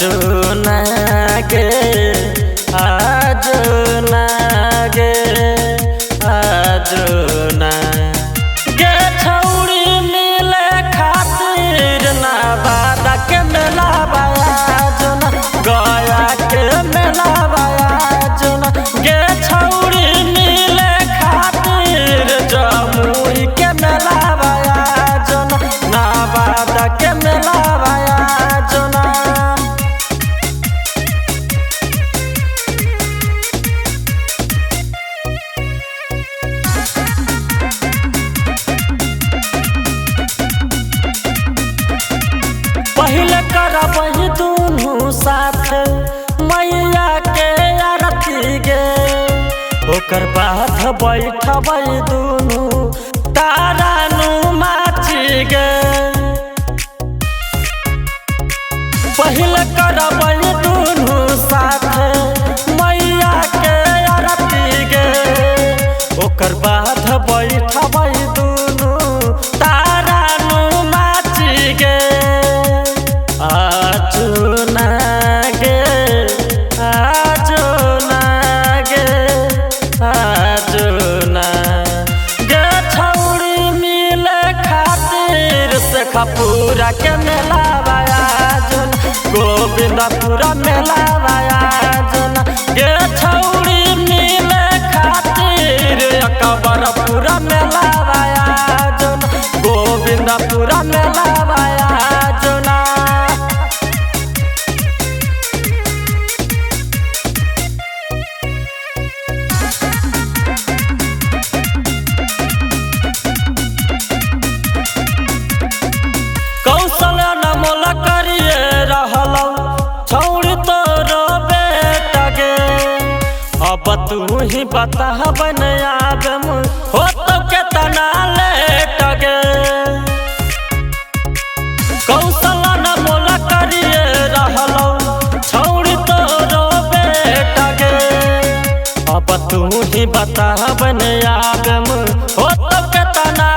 नागे आज नागे आज ना गे छौड़ी मिले खातिर ना बादा के मेला बाजना गया के मेला बाजना गे छौड़ी मिले खातिर जमुई के मेला बाजना ना बादा के मेला बाजना। पहले करबही दुनू साथ मैया के आरती गे ओकर बाद बैठबै दुनू तारा नु माची गे। पहले करबही दुनू साथ मैया के आरती गे ओकर बाद बैठबै दुनू तारा नु माची गे। आज नागे आज नागे आज ना गे छौड़ी मिले खातिर शेखपुरा के मेला बाजना गोविंदपुरा मेला बाजना गे छौड़ी मिले खातिर अकबरपुरा मेला बाजना गोविंदपुरा मेला बाजना। कौशल्या न मोला करिए रहलौ छौड़ी तोरो बेटा गे अब तू ही बताब न आबम हो तो केतना लेट गे। कौशल्या न मोला करिए रहलौ छौड़ी तोरो बेटा गे अब तू ही बताब न आबम हो तो केतना